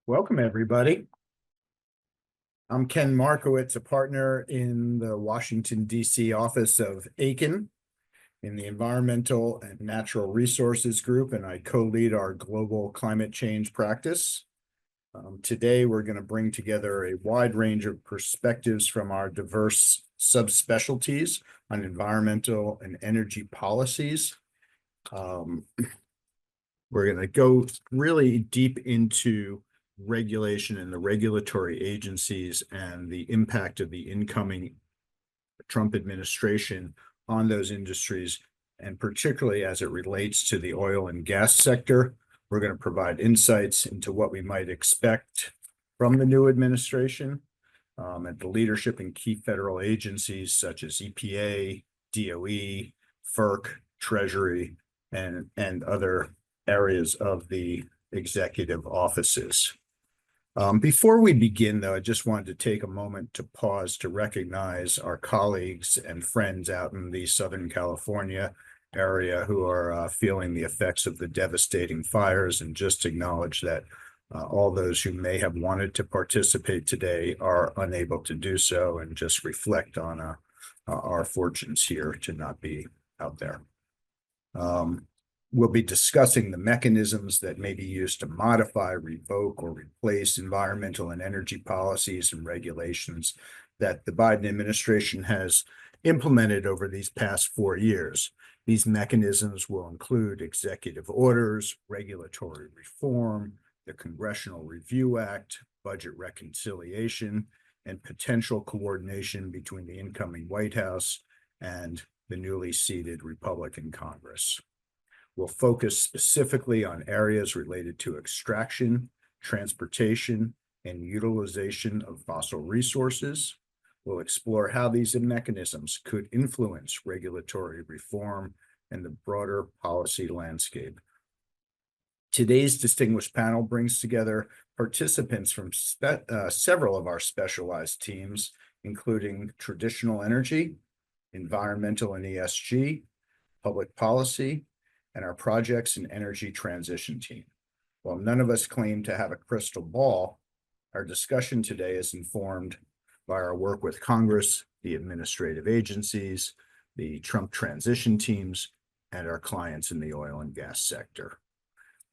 Welcome, everybody. I'm Ken Markowitz, a partner in the Washington, D.C. office of Aiken in the Environmental and Natural Resources Group, and I co-lead our global climate change practice. Today, we're going to bring together a wide range of perspectives from our diverse subspecialties on environmental and energy policies. We're going to go really deep into regulation and the regulatory agencies and the impact of the incoming Trump administration on those industries, and particularly as it relates to the oil and gas sector. We're going to provide insights into what we might expect from the new administration and the leadership in key federal agencies such as EPA, DOE, FERC, Treasury, and other areas of the executive offices. Before we begin, though, I just wanted to take a moment to pause to recognize our colleagues and friends out in the Southern California area who are feeling the effects of the devastating fires, and just acknowledge that all those who may have wanted to participate today are unable to do so, and just reflect on our fortunes here to not be out there. We'll be discussing the mechanisms that may be used to modify, revoke, or replace environmental and energy policies and regulations that the Biden administration has implemented over these past 4 years. These mechanisms will include executive orders, regulatory reform, the Congressional Review Act, budget reconciliation, and potential coordination between the incoming White House and the newly seated Republican Congress. We'll focus specifically on areas related to extraction, transportation, and utilization of fossil resources. We'll explore how these mechanisms could influence regulatory reform and the broader policy landscape. Today's distinguished panel brings together participants from several of our specialized teams, including traditional energy, environmental and ESG, public policy, and our projects and energy transition team. While none of us claim to have a crystal ball, our discussion today is informed by our work with Congress, the administrative agencies, the Trump transition teams, and our clients in the oil and gas sector.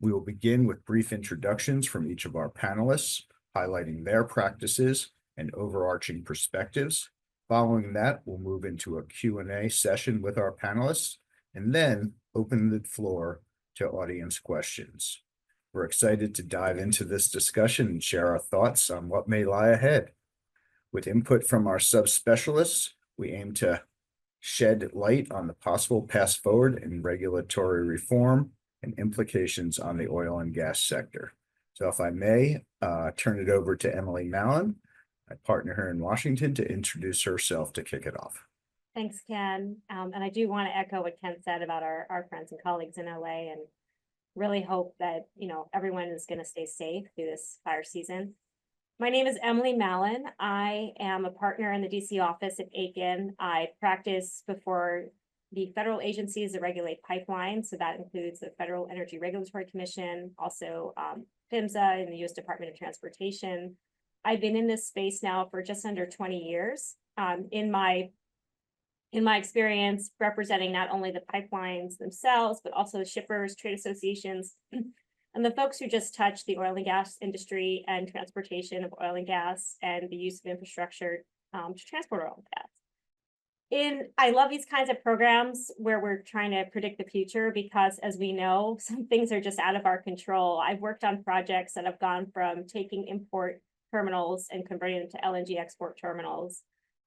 We will begin with brief introductions from each of our panelists, highlighting their practices and overarching perspectives. Following that, we'll move into a Q&A session with our panelists, and then open the floor to audience questions. We're excited to dive into this discussion and share our thoughts on what may lie ahead. With input from our subspecialists, we aim to shed light on the possible paths forward in regulatory reform and implications on the oil and gas sector. So if I may, turn it over to Emily Mallon, my partner here in Washington, to introduce herself to kick it off. Thanks, Ken. And I do want to echo what Ken said about our friends and colleagues in LA, and really hope that, everyone is going to stay safe through this fire season. My name is Emily Mallon. I am a partner in the DC office at Aiken. I practice before the federal agencies that regulate pipelines. So that includes the Federal Energy Regulatory Commission, also PHMSA in the U.S. Department of Transportation. I've been in this space now for just under 20 years. In my experience, representing not only the pipelines themselves, but also shippers, trade associations, and the folks who just touch the oil and gas industry and transportation of oil and gas and the use of infrastructure to transport oil and gas. I love these kinds of programs where we're trying to predict the future, because as we know, some things are just out of our control. I've worked on projects that have gone from taking import terminals and converting them to LNG export terminals.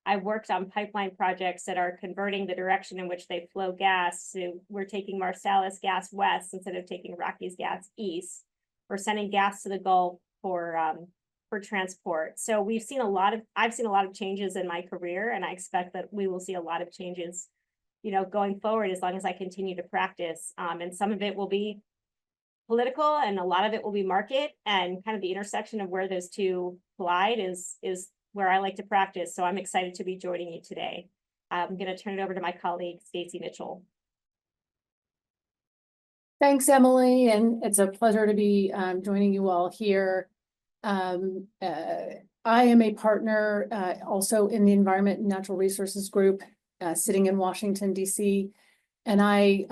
I've worked on pipeline projects that are converting the direction in which they flow gas. So we're taking Marcellus gas west instead of taking Rockies gas east. We're sending gas to the Gulf for transport. So I've seen a lot of changes in my career, and I expect that we will see a lot of changes, going forward as long as I continue to practice. And some of it will be political, and a lot of it will be market, and kind of the intersection of where those two collide is where I like to practice. So I'm excited to be joining you today. I'm going to turn it over to my colleague, Stacy Mitchell. Thanks, Emily, and it's a pleasure to be joining you all here. I am a partner also in the Environment and Natural Resources Group, sitting in Washington, D.C., and I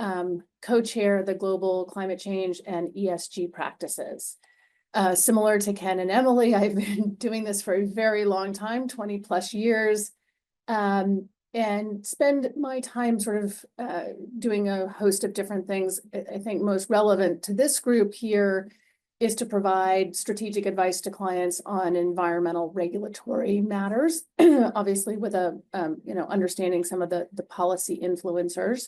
co-chair the Global Climate Change and ESG practices. Similar to Ken and Emily, I've been doing this for a very long time, 20 plus years, and spend my time sort of doing a host of different things. I think most relevant to this group here is to provide strategic advice to clients on environmental regulatory matters, obviously with a, understanding some of the policy influencers.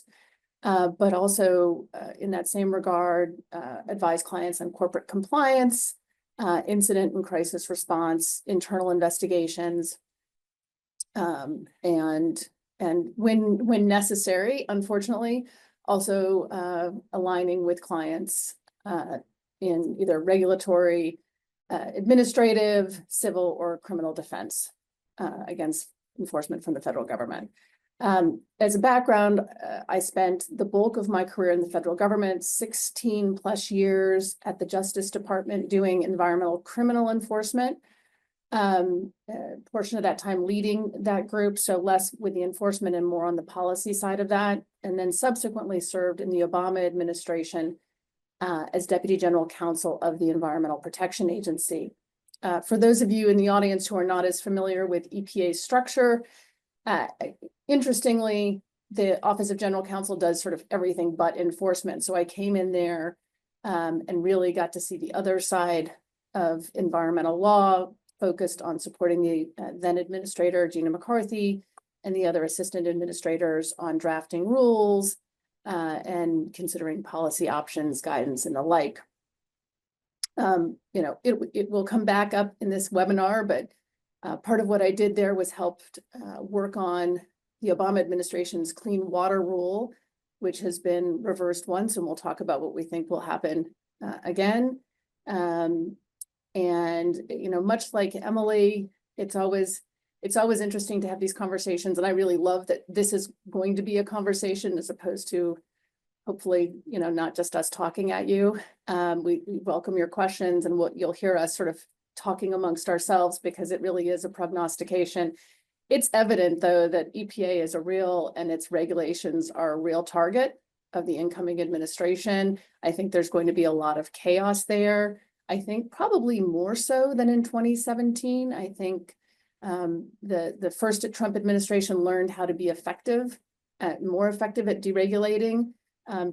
But also in that same regard, advise clients on corporate compliance, incident and crisis response, internal investigations, and when necessary, unfortunately, also aligning with clients in either regulatory, administrative, civil, or criminal defense against enforcement from the federal government. As a background, I spent the bulk of my career in the federal government, 16 plus years at the Justice Department doing environmental criminal enforcement. Portion of that time leading that group, so less with the enforcement and more on the policy side of that, and then subsequently served in the Obama administration as Deputy General Counsel of the Environmental Protection Agency. For those of you in the audience who are not as familiar with EPA's structure, interestingly, the Office of General Counsel does sort of everything but enforcement. So I came in there and really got to see the other side of environmental law, focused on supporting the then administrator, Gina McCarthy, and the other assistant administrators on drafting rules and considering policy options, guidance, and the like. It will come back up in this webinar, but part of what I did there was helped work on the Obama administration's Clean Water Rule, which has been reversed once, and we'll talk about what we think will happen again. Much like Emily, it's always interesting to have these conversations, and I really love that this is going to be a conversation as opposed to hopefully, not just us talking at you. We welcome your questions, and you'll hear us sort of talking amongst ourselves because it really is a prognostication. It's evident, though, that EPA is a real, and its regulations are a real target of the incoming administration. I think there's going to be a lot of chaos there. I think probably more so than in 2017. I think the first Trump administration learned how to be more effective at deregulating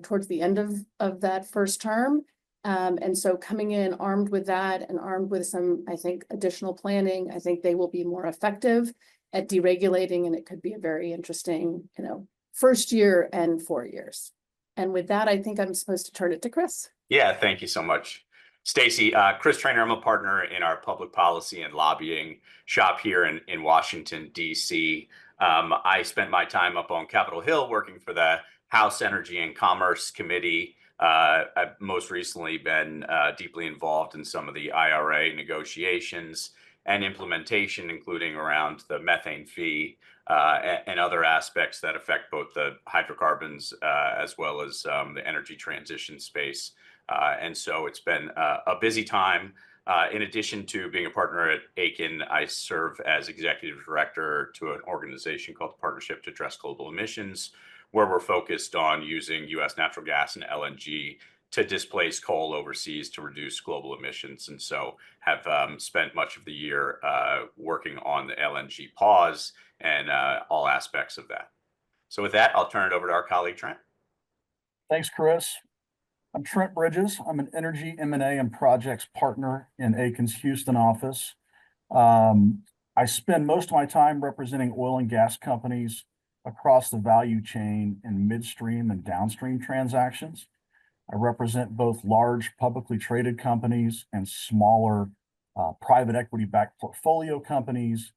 towards the end of that first term. And so coming in armed with that and armed with some, I think, additional planning, I think they will be more effective at deregulating, and it could be a very interesting, first year and 4 years. And with that, I think I'm supposed to turn it to Chris. Yeah, thank you so much, Stacy. Chris Trainer, I'm a partner in our public policy and lobbying shop here in Washington, D.C. I spent my time up on Capitol Hill working for the House Energy and Commerce Committee. I've most recently been deeply involved in some of the IRA negotiations and implementation, including around the methane fee and other aspects that affect both the hydrocarbons as well as the energy transition space. And so it's been a busy time. In addition to being a partner at Aiken, I serve as executive director to an organization called the Partnership to Address Global Emissions, where we're focused on using U.S. natural gas and LNG to displace coal overseas to reduce global emissions. And so have spent much of the year working on the LNG pause and all aspects of that. So with that, I'll turn it over to our colleague, Trent. Thanks, Chris. I'm Trent Bridges. I'm an energy M&A and projects partner in Aiken's Houston office. I spend most of my time representing oil and gas companies across the value chain in midstream and downstream transactions. I represent both large publicly traded companies and smaller private equity-backed portfolio companies.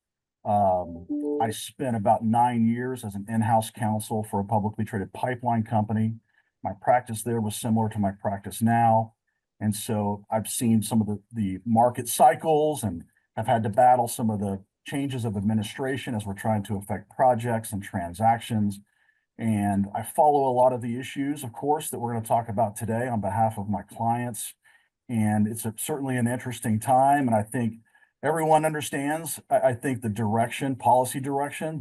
I spent about 9 years as an in-house counsel for a publicly traded pipeline company. My practice there was similar to my practice now. And so I've seen some of the market cycles and have had to battle some of the changes of administration as we're trying to affect projects and transactions. And I follow a lot of the issues, of course, that we're going to talk about today on behalf of my clients And it's certainly an interesting time. And I think everyone understands, I think the direction, policy direction,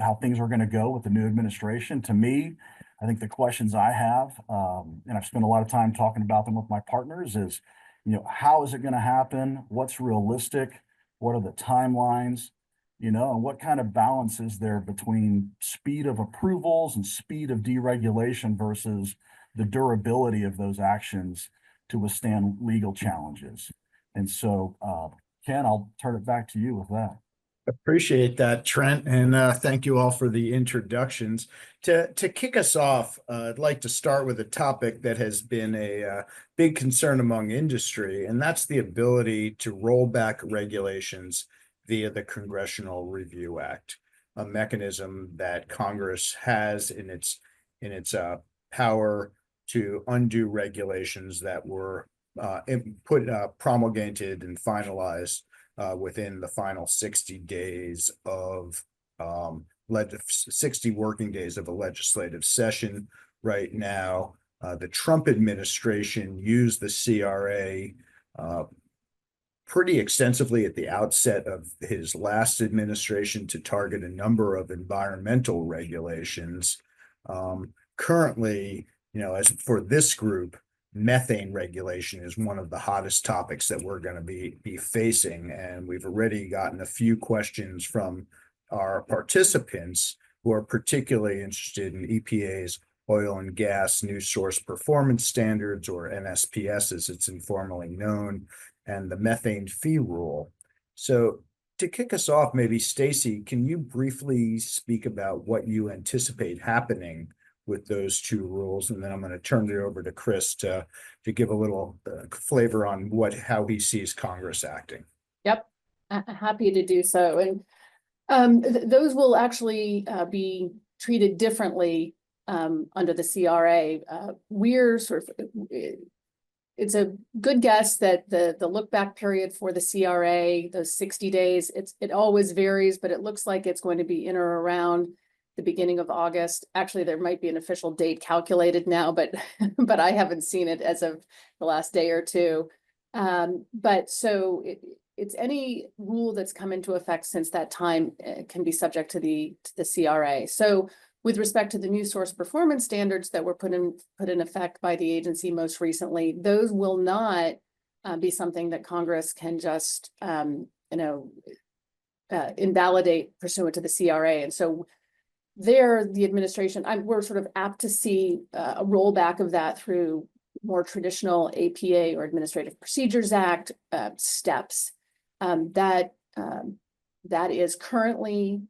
how things are going to go with the new administration. To me, I think the questions I have, and I've spent a lot of time talking about them with my partners, is, how is it going to happen? What's realistic? What are the timelines? And what kind of balance is there between speed of approvals and speed of deregulation versus the durability of those actions to withstand legal challenges? And so, Ken, I'll turn it back to you with that. Appreciate that, Trent, and thank you all for the introductions. To kick us off, I'd like to start with a topic that has been a big concern among industry, and that's the ability to roll back regulations via the Congressional Review Act, a mechanism that Congress has in its power to undo regulations that were promulgated and finalized within the final 60 days of 60 working days of a legislative session. Right now, the Trump administration used the CRA pretty extensively at the outset of his last administration to target a number of environmental regulations. Currently, as for this group, methane regulation is one of the hottest topics that we're going to be facing. And we've already gotten a few questions from our participants who are particularly interested in EPA's oil and gas new source performance standards, or NSPS as it's informally known, and the methane fee rule. So to kick us off, maybe Stacy, can you briefly speak about what you anticipate happening with those two rules? And then I'm going to turn it over to Chris to give a little flavor on how he sees Congress acting. Yep, happy to do so. And those will actually be treated differently under the CRA. We're sort of, it's a good guess that the look back period for the CRA, those 60 days, it always varies, but it looks like it's going to be in or around the beginning of August. Actually, there might be an official date calculated now, but I haven't seen it as of the last day or two. But so it's any rule that's come into effect since that time can be subject to the CRA. So with respect to the new source performance standards that were put in effect by the agency most recently, those will not be something that Congress can just invalidate pursuant to the CRA. And so there, the administration, we're sort of apt to see a rollback of that through more traditional APA or Administrative Procedures Act steps. That is currently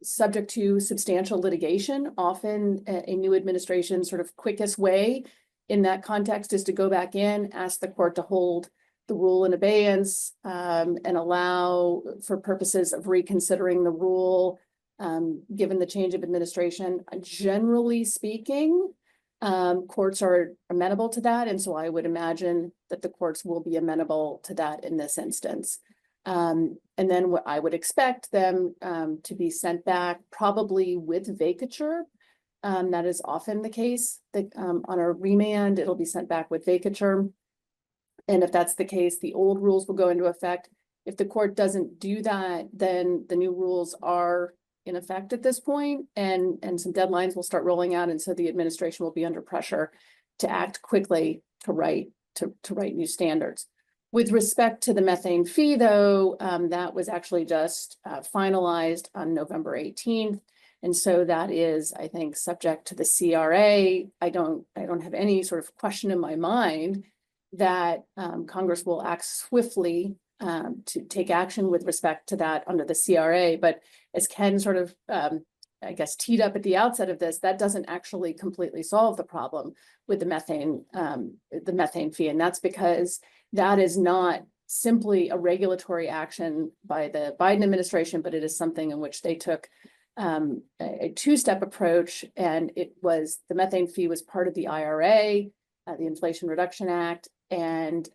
subject to substantial litigation. Often a new administration sort of quickest way in that context is to go back in, ask the court to hold the rule in abeyance, and allow for purposes of reconsidering the rule, given the change of administration. Generally speaking, courts are amenable to that. And so I would imagine that the courts will be amenable to that in this instance. And then what I would expect them to be sent back probably with vacature. That is often the case that on a remand, it'll be sent back with vacature. And if that's the case, the old rules will go into effect. If the court doesn't do that, then the new rules are in effect at this point, and some deadlines will start rolling out. And so the administration will be under pressure to act quickly to write new standards. With respect to the methane fee, though, that was actually just finalized on November 18th. And so that is, I think, subject to the CRA. I don't have any sort of question in my mind that Congress will act swiftly to take action with respect to that under the CRA. But as Ken sort of, I guess, teed up at the outset of this, that doesn't actually completely solve the problem with the methane fee. And that's because that is not simply a regulatory action by the Biden administration, but it is something in which they took a two-step approach. And it was, the methane fee was part of the IRA, the Inflation Reduction Act, and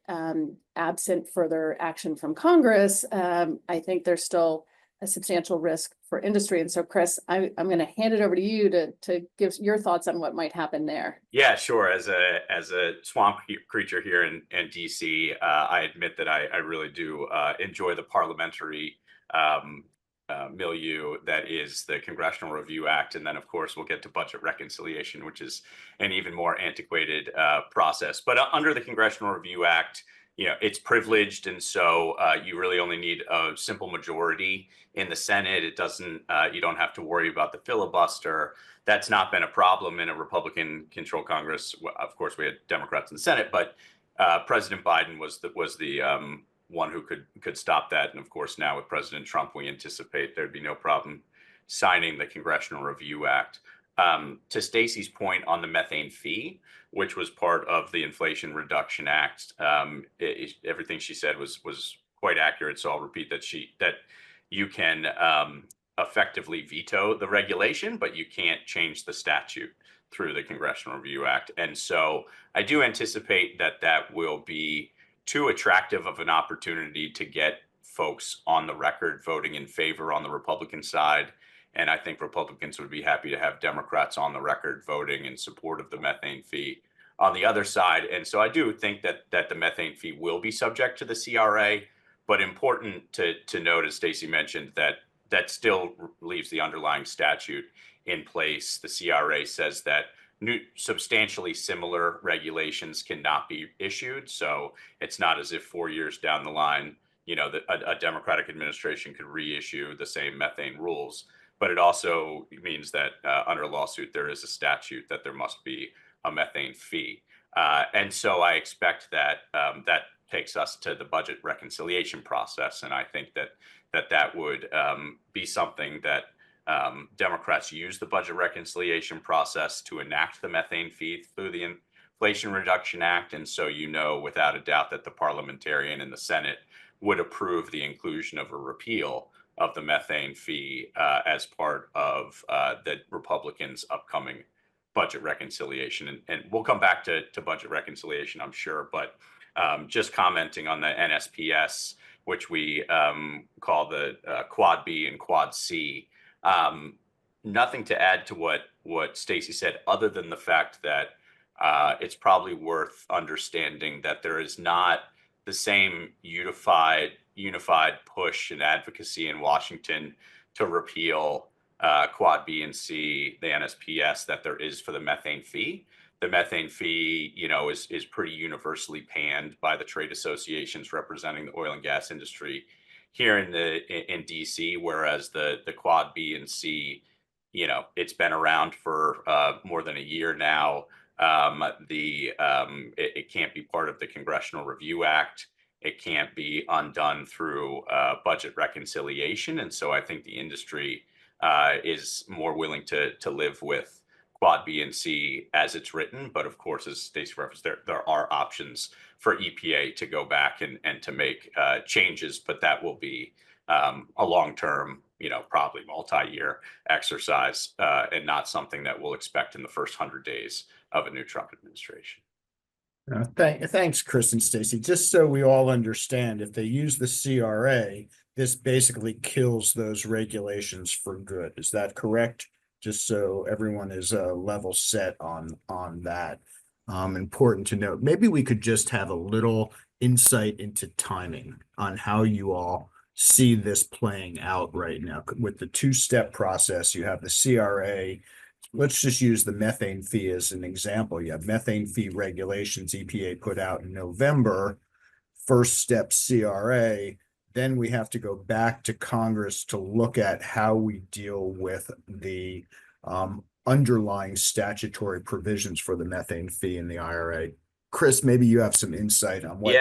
absent further action from Congress, I think there's still a substantial risk for industry. And so Chris, I'm going to hand it over to you to give your thoughts on what might happen there. Yeah, sure. As a swamp creature here in DC, I admit that I really do enjoy the parliamentary milieu that is the Congressional Review Act. And then, of course, we'll get to budget reconciliation, which is an even more antiquated process. But under the Congressional Review Act, it's privileged. And so you really only need a simple majority in the Senate. It doesn't, you don't have to worry about the filibuster. That's not been a problem in a Republican-controlled Congress. Of course, we had Democrats in the Senate, but President Biden was the one who could stop that. And of course, now with President Trump, we anticipate there'd be no problem signing the Congressional Review Act. To Stacey's point on the methane fee, which was part of the Inflation Reduction Act, everything she said was quite accurate. So I'll repeat that you can effectively veto the regulation, but you can't change the statute through the Congressional Review Act. And so I do anticipate that will be too attractive of an opportunity to get folks on the record voting in favor on the Republican side. And I think Republicans would be happy to have Democrats on the record voting in support of the methane fee on the other side. And so I do think that the methane fee will be subject to the CRA, but important to note, as Stacey mentioned, that still leaves the underlying statute in place. The CRA says that substantially similar regulations cannot be issued. So it's not as if 4 years down the line, a Democratic administration could reissue the same methane rules. But it also means that under a lawsuit, there is a statute that there must be a methane fee. And so I expect that that takes us to the budget reconciliation process. And I think that would be something that Democrats use the budget reconciliation process to enact the methane fee through the Inflation Reduction Act. And so without a doubt that the parliamentarian in the Senate would approve the inclusion of a repeal of the methane fee as part of the Republicans' upcoming budget reconciliation. And we'll come back to budget reconciliation, I'm sure, but just commenting on the NSPS, which we call the Quad B and Quad C. Nothing to add to what Stacey said, other than the fact that it's probably worth understanding that there is not the same unified push and advocacy in Washington to repeal Quad B and C, the NSPS, that there is for the methane fee. The methane fee, is pretty universally panned by the trade associations representing the oil and gas industry here in DC, whereas the Quad B and C, it's been around for more than a year now. It can't be part of the Congressional Review Act. It can't be undone through budget reconciliation. And so I think the industry is more willing to live with Quad B and C as it's written. But of course, as Stacey referenced, there are options for EPA to go back and to make changes, but that will be a long-term, probably multi-year exercise and not something that we'll expect in the first 100 days of a new Trump administration. Thanks, Chris and Stacey. Just so we all understand, if they use the CRA, this basically kills those regulations for good. Is that correct? Just so everyone is level set on that. Important to note. Maybe we could just have a little insight into timing on how you all see this playing out right now. With the two-step process, you have the CRA. Let's just use the methane fee as an example. You have methane fee regulations EPA put out in November, first step CRA. Then we have to go back to Congress to look at how we deal with the underlying statutory provisions for the methane fee in the IRA. Chris, maybe you have some insight on what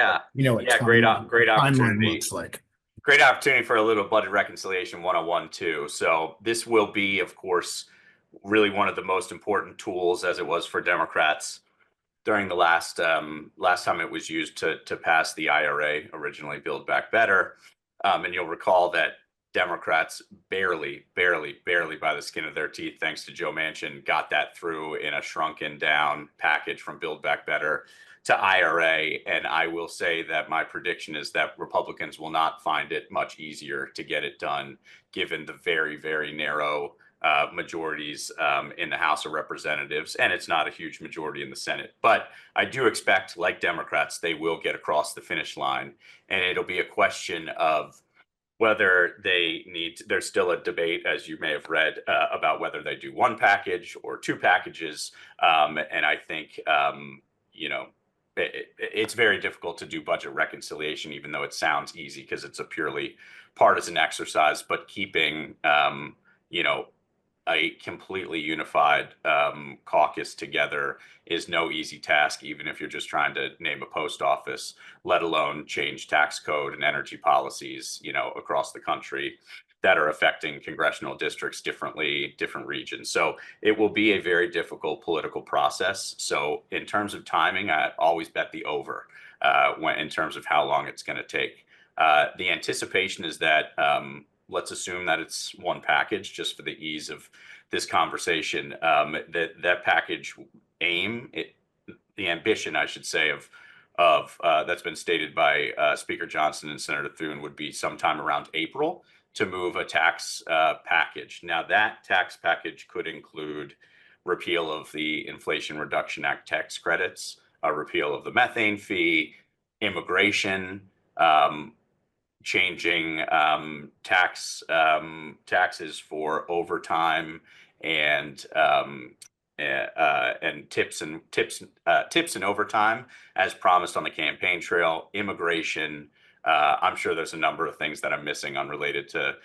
great opportunity. looks like. Great opportunity for a little budget reconciliation 101 too. So this will be, of course, really one of the most important tools, as it was for Democrats during the last time it was used to pass the IRA, originally Build Back Better. And you'll recall that Democrats barely by the skin of their teeth, thanks to Joe Manchin, got that through in a shrunken down package from Build Back Better to IRA. And I will say that my prediction is that Republicans will not find it much easier to get it done, given the very narrow majorities in the House of Representatives, and it's not a huge majority in the Senate. But I do expect, like Democrats, they will get across the finish line, and it'll be a question of whether they need, there's still a debate, as you may have read, about whether they do one package or two packages. And I think, it's very difficult to do budget reconciliation, even though it sounds easy because it's a purely partisan exercise, but keeping, a completely unified caucus together is no easy task, even if you're just trying to name a post office, let alone change tax code and energy policies, across the country that are affecting congressional districts differently, different regions. So it will be a very difficult political process. So in terms of timing, I always bet the over in terms of how long it's going to take. The anticipation is that let's assume that it's one package, just for the ease of this conversation. That package the ambition, I should say, of that's been stated by Speaker Johnson and Senator Thune would be sometime around April to move a tax package. Now, that tax package could include repeal of the Inflation Reduction Act tax credits, a repeal of the methane fee, immigration, changing taxes for overtime and tips and overtime, as promised on the campaign trail, immigration. I'm sure there's a number of things that I'm missing unrelated to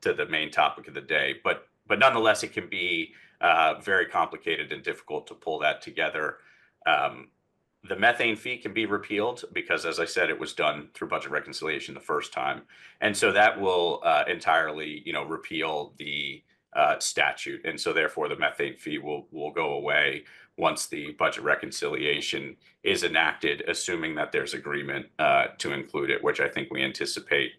the main topic of the day, but nonetheless, it can be very complicated and difficult to pull that together. The methane fee can be repealed because, as I said, it was done through budget reconciliation the first time. And so that will entirely, repeal the statute. And so therefore the methane fee will go away once the budget reconciliation is enacted, assuming that there's agreement to include it, which I think we anticipate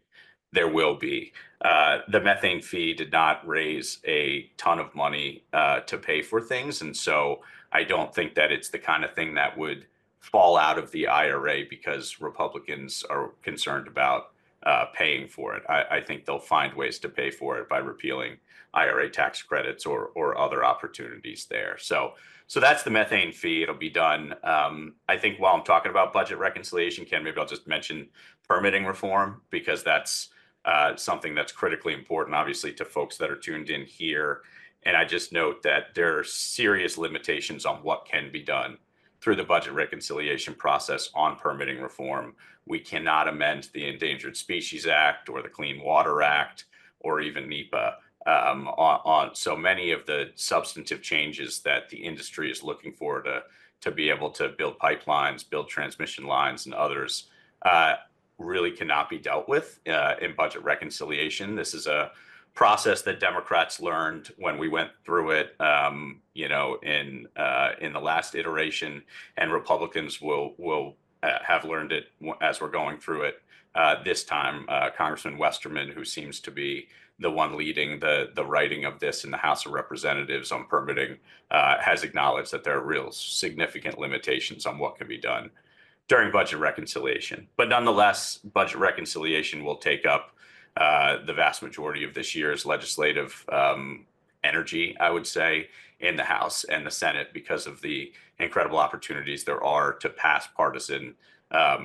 there will be. The methane fee did not raise a ton of money to pay for things. And so I don't think that it's the kind of thing that would fall out of the IRA because Republicans are concerned about paying for it. I think they'll find ways to pay for it by repealing IRA tax credits or other opportunities there. So that's the methane fee. It'll be done. I think while I'm talking about budget reconciliation, Ken, maybe I'll just mention permitting reform, because that's something that's critically important, obviously, to folks that are tuned in here. And I just note that there are serious limitations on what can be done through the budget reconciliation process on permitting reform. We cannot amend the Endangered Species Act or the Clean Water Act or even NEPA on so many of the substantive changes that the industry is looking for to be able to build pipelines, build transmission lines, and others really cannot be dealt with in budget reconciliation. This is a process that Democrats learned when we went through it, in the last iteration, and Republicans will have learned it as we're going through it this time. Congressman Westerman, who seems to be the one leading the writing of this in the House of Representatives on permitting, has acknowledged that there are real significant limitations on what can be done during budget reconciliation. But nonetheless, budget reconciliation will take up the vast majority of this year's legislative energy, I would say, in the House and the Senate, because of the incredible opportunities there are to pass partisan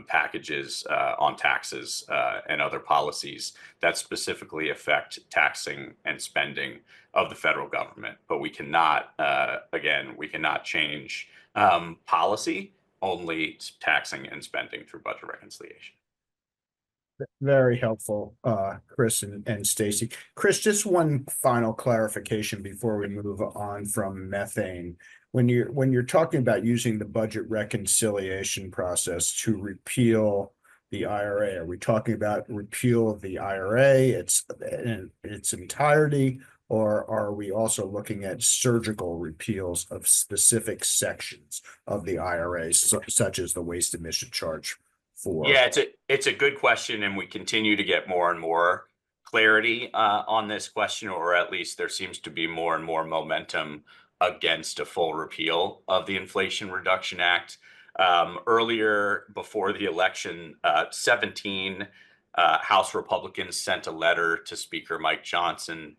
packages on taxes and other policies that specifically affect taxing and spending of the federal government. But we cannot, we cannot change policy, only taxing and spending through budget reconciliation. Very helpful, Chris and Stacy. Chris, just one final clarification before we move on from methane. When you're talking about using the budget reconciliation process to repeal the IRA, are we talking about repeal of the IRA in its entirety, or are we also looking at surgical repeals of specific sections of the IRA, such as the waste emission charge? Yeah, it's a good question, and we continue to get more and more clarity on this question, or at least there seems to be more and more momentum against a full repeal of the Inflation Reduction Act. Earlier, before the election, 17 House Republicans sent a letter to Speaker Mike Johnson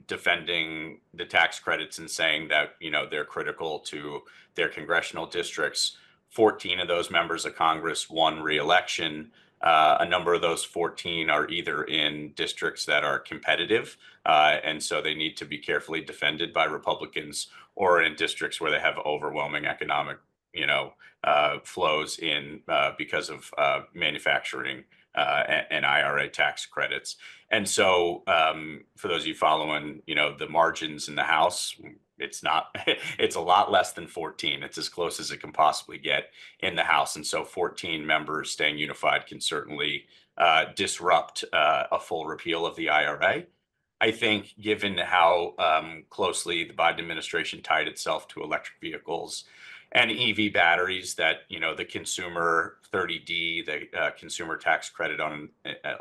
defending the tax credits and saying that, you know, they're critical to their congressional districts. 14 of those members of Congress won re-election. A number of those 14 are either in districts that are competitive, and so they need to be carefully defended by Republicans, or in districts where they have overwhelming economic, flows in because of manufacturing and IRA tax credits. And so, for those of you following, the margins in the House, it's not, it's a lot less than 14. It's as close as it can possibly get in the House. And so 14 members staying unified can certainly disrupt a full repeal of the IRA. I think given how closely the Biden administration tied itself to electric vehicles and EV batteries, that, the consumer 30D, the consumer tax credit on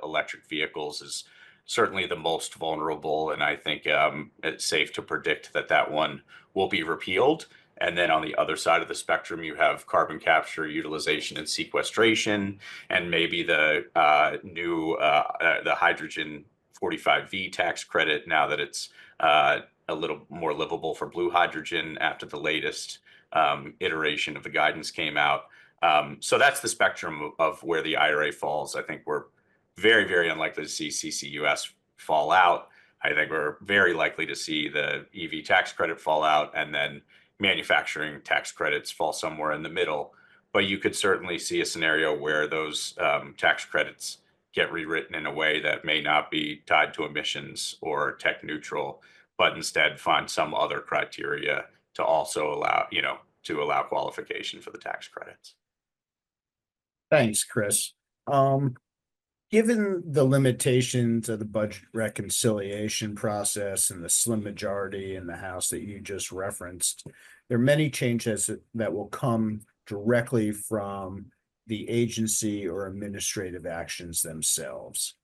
electric vehicles is certainly the most vulnerable. And I think it's safe to predict that that one will be repealed. And then on the other side of the spectrum, you have carbon capture, utilization, and sequestration, and maybe the new the hydrogen 45V tax credit, now that it's a little more livable for blue hydrogen after the latest iteration of the guidance came out. So that's the spectrum of where the IRA falls. I think we're very, very unlikely to see CCUS fall out. I think we're very likely to see the EV tax credit fall out, and then manufacturing tax credits fall somewhere in the middle. But you could certainly see a scenario where those tax credits get rewritten in a way that may not be tied to emissions or tech neutral, but instead find some other criteria to also allow, to allow qualification for the tax credits. Thanks, Chris. Given the limitations of the budget reconciliation process and the slim majority in the House that you just referenced, there are many changes that will come directly from the agency or administrative actions themselves.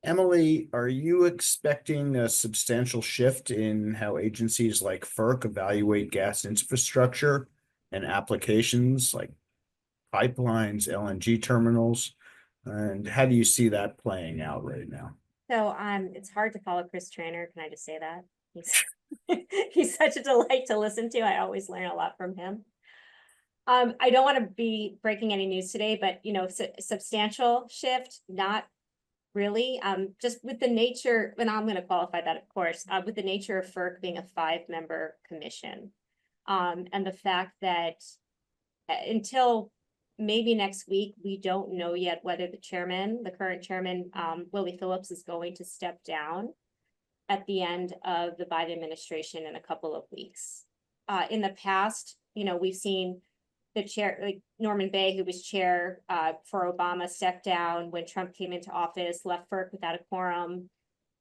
Emily, are you expecting a substantial shift in how agencies like FERC evaluate gas infrastructure and applications like pipelines, LNG terminals? And how do you see that playing out right now? So it's hard to follow Chris Trainer. Can I just say that? He's such a delight to listen to. I always learn a lot from him. I don't want to be breaking any news today, but substantial shift, not really. Just with the nature, and I'm going to qualify that, of course, with the nature of FERC being a 5-member commission, and the fact that until maybe next week, we don't know yet whether the current chairman, Willie Phillips, is going to step down at the end of the Biden administration in a couple of weeks. In the past, we've seen the chair, like Norman Bay, who was chair for Obama, step down when Trump came into office, left FERC without a quorum,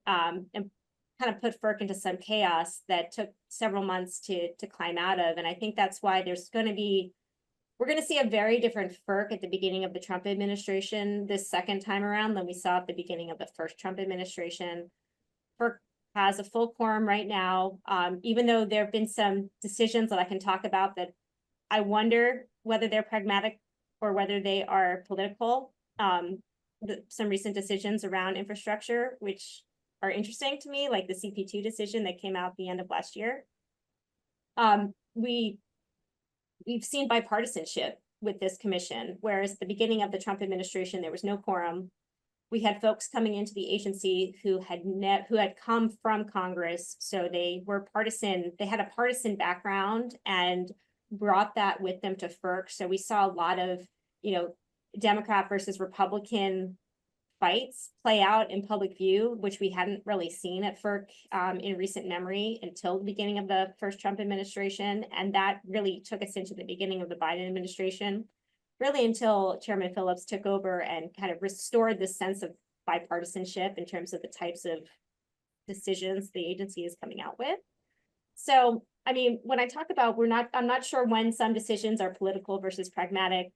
and kind of put FERC into some chaos that took several months to climb out of. And I think that's why we're going to see a very different FERC at the beginning of the Trump administration this second time around than we saw at the beginning of the first Trump administration. FERC has a full quorum right now, even though there have been some decisions that I can talk about that I wonder whether they're pragmatic or whether they are political. Some recent decisions around infrastructure, which are interesting to me, like the CP2 decision that came out at the end of last year. We've seen bipartisanship with this commission, whereas at the beginning of the Trump administration, there was no quorum. We had folks coming into the agency who had come from Congress, so they were partisan. They had a partisan background and brought that with them to FERC. So we saw a lot of, Democrat versus Republican fights play out in public view, which we hadn't really seen at FERC in recent memory until the beginning of the first Trump administration. And that really took us into the beginning of the Biden administration, really until Chairman Phillips took over and kind of restored this sense of bipartisanship in terms of the types of decisions the agency is coming out with. So, I mean, when I talk about I'm not sure when some decisions are political versus pragmatic.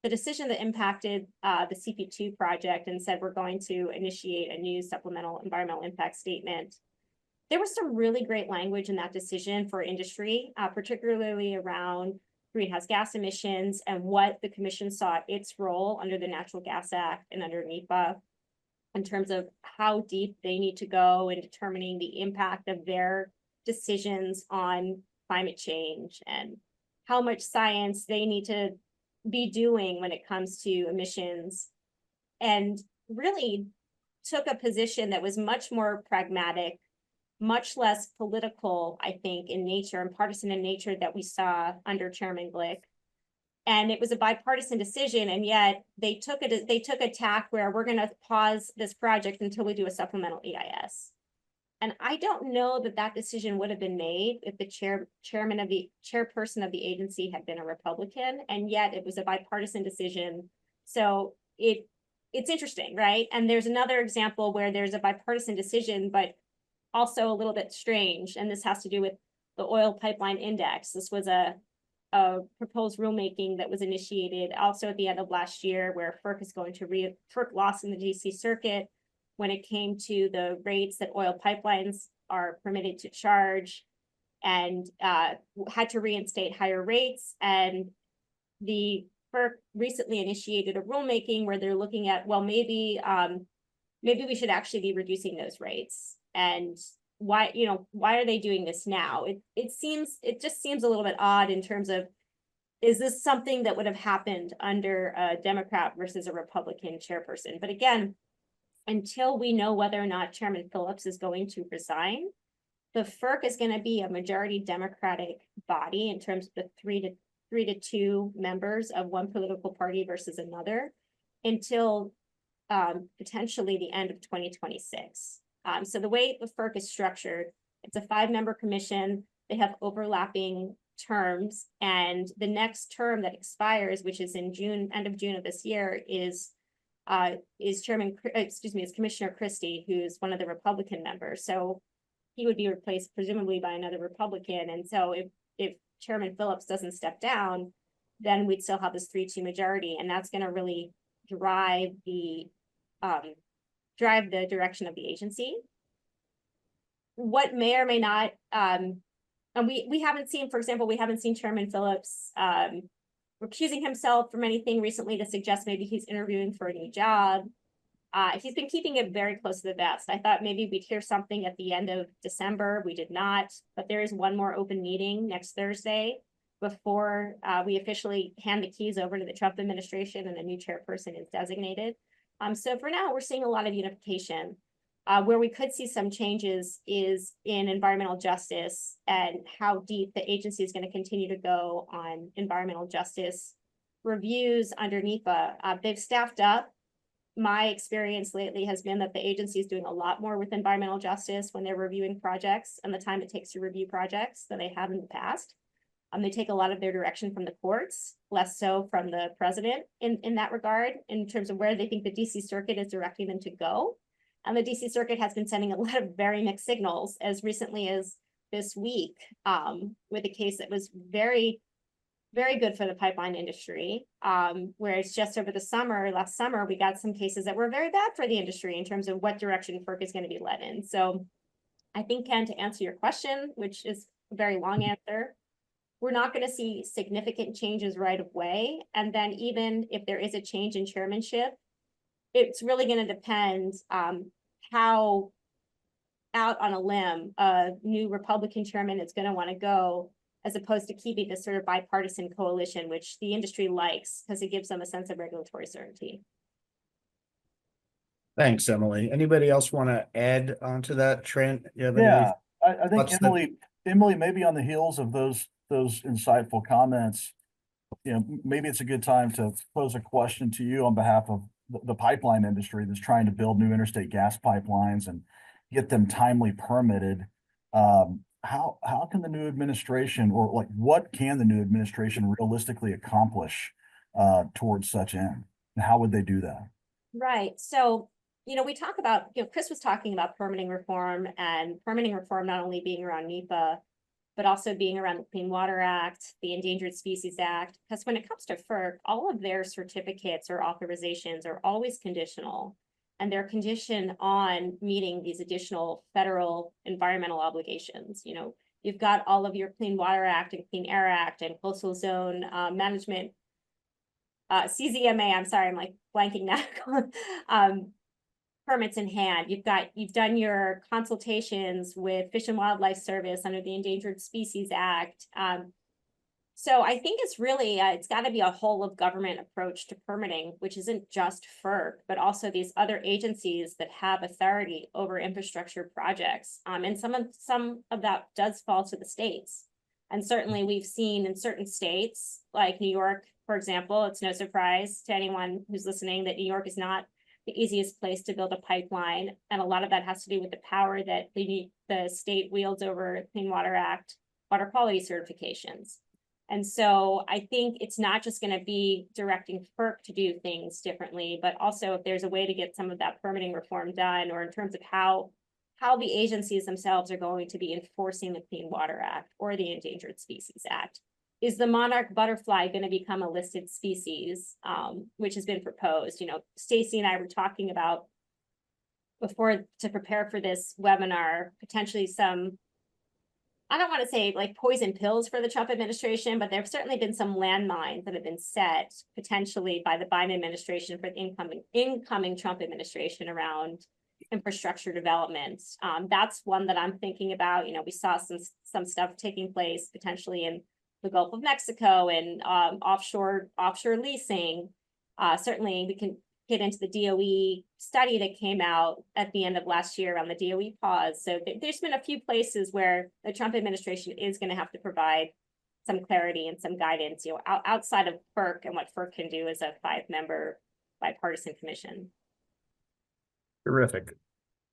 the decision that impacted the CP2 project and said we're going to initiate a new supplemental environmental impact statement. There was some really great language in that decision for industry, particularly around greenhouse gas emissions and what the commission saw its role under the Natural Gas Act and under NEPA in terms of how deep they need to go in determining the impact of their decisions on climate change and how much science they need to be doing when it comes to emissions, and really took a position that was much more pragmatic, much less political, I think, in nature and partisan in nature that we saw under Chairman Glick. And it was a bipartisan decision, and yet they took a tack where we're going to pause this project until we do a supplemental EIS. And I don't know that that decision would have been made if the chairperson of the agency had been a Republican, and yet it was a bipartisan decision. So it's interesting, right? And there's another example where there's a bipartisan decision, but also a little bit strange, and this has to do with the oil pipeline index. This was a proposed rulemaking that was initiated also at the end of last year, where FERC is going to FERC lost in the DC circuit when it came to the rates that oil pipelines are permitted to charge, and had to reinstate higher rates. And the FERC recently initiated a rulemaking where they're looking at, well, maybe we should actually be reducing those rates. And why are they doing this now? It just seems a little bit odd in terms of, is this something that would have happened under a Democrat versus a Republican chairperson? But again, until we know whether or not Chairman Phillips is going to resign, the FERC is going to be a majority Democratic body in terms of the 3-2 members of one political party versus another until potentially the end of 2026. So the way the FERC is structured, it's a 5-member commission. They have overlapping terms, and the next term that expires, which is in June, end of June of this year, is Commissioner Christie, who's one of the Republican members. So he would be replaced presumably by another Republican. And so if Chairman Phillips doesn't step down, then we'd still have this 3-2 majority, and that's going to really drive the direction of the agency. What may or may not, and we haven't seen, for example, we haven't seen Chairman Phillips recusing himself from anything recently to suggest maybe he's interviewing for a new job. He's been keeping it very close to the vest. I thought maybe we'd hear something at the end of December. We did not, but there is one more open meeting next Thursday before we officially hand the keys over to the Trump administration and a new chairperson is designated. So for now, we're seeing a lot of unification. Where we could see some changes is in environmental justice and how deep the agency is going to continue to go on environmental justice reviews under NEPA. They've staffed up. My experience lately has been that the agency is doing a lot more with environmental justice when they're reviewing projects and the time it takes to review projects than they have in the past. They take a lot of their direction from the courts, less so from the president in that regard, in terms of where they think the DC circuit is directing them to go. And the DC circuit has been sending a lot of very mixed signals as recently as this week, with a case that was very, very good for the pipeline industry, whereas just over the summer, last summer, we got some cases that were very bad for the industry in terms of what direction FERC is going to be led in. So I think, Ken, to answer your question, which is a very long answer, we're not going to see significant changes right away. And then even if there is a change in chairmanship, it's really going to depend how out on a limb a new Republican chairman is going to want to go, as opposed to keeping this sort of bipartisan coalition, which the industry likes because it gives them a sense of regulatory certainty. Thanks, Emily. Anybody else want to add onto that, Trent? You have any? Yeah, I think thoughts that- Emily, maybe on the heels of those insightful comments, maybe it's a good time to pose a question to you on behalf of the pipeline industry that's trying to build new interstate gas pipelines and get them timely permitted. How can the new administration, or like what can the new administration realistically accomplish towards such end? And how would they do that? Right. So, we talk about, Chris was talking about permitting reform, and permitting reform not only being around NEPA, but also being around the Clean Water Act, the Endangered Species Act, because when it comes to FERC, all of their certificates or authorizations are always conditional. And they're conditioned on meeting these additional federal environmental obligations. You know, you've got all of your Clean Water Act and Clean Air Act and Coastal Zone Management, CZMA, I'm sorry, I'm like blanking now. Permits in hand. You've done your consultations with Fish and Wildlife Service under the Endangered Species Act. So I think it's really, it's got to be a whole of government approach to permitting, which isn't just FERC, but also these other agencies that have authority over infrastructure projects. And some of that does fall to the states. And certainly we've seen in certain states, like New York, for example, it's no surprise to anyone who's listening that New York is not the easiest place to build a pipeline. And a lot of that has to do with the power that the state wields over Clean Water Act, water quality certifications. And so I think it's not just going to be directing FERC to do things differently, but also if there's a way to get some of that permitting reform done, or in terms of how the agencies themselves are going to be enforcing the Clean Water Act or the Endangered Species Act. Is the monarch butterfly going to become a listed species, which has been proposed? You know, Stacy and I were talking about before to prepare for this webinar, potentially some, I don't want to say like poison pills for the Trump administration, but there have certainly been some landmines that have been set potentially by the Biden administration for the incoming Trump administration around infrastructure development. That's one that I'm thinking about. You know, we saw some stuff taking place potentially in the Gulf of Mexico and offshore leasing. Certainly we can get into the DOE study that came out at the end of last year on the DOE pause. So there's been a few places where the Trump administration is going to have to provide some clarity and some guidance, you know, outside of FERC and what FERC can do as a 5-member bipartisan commission. Terrific.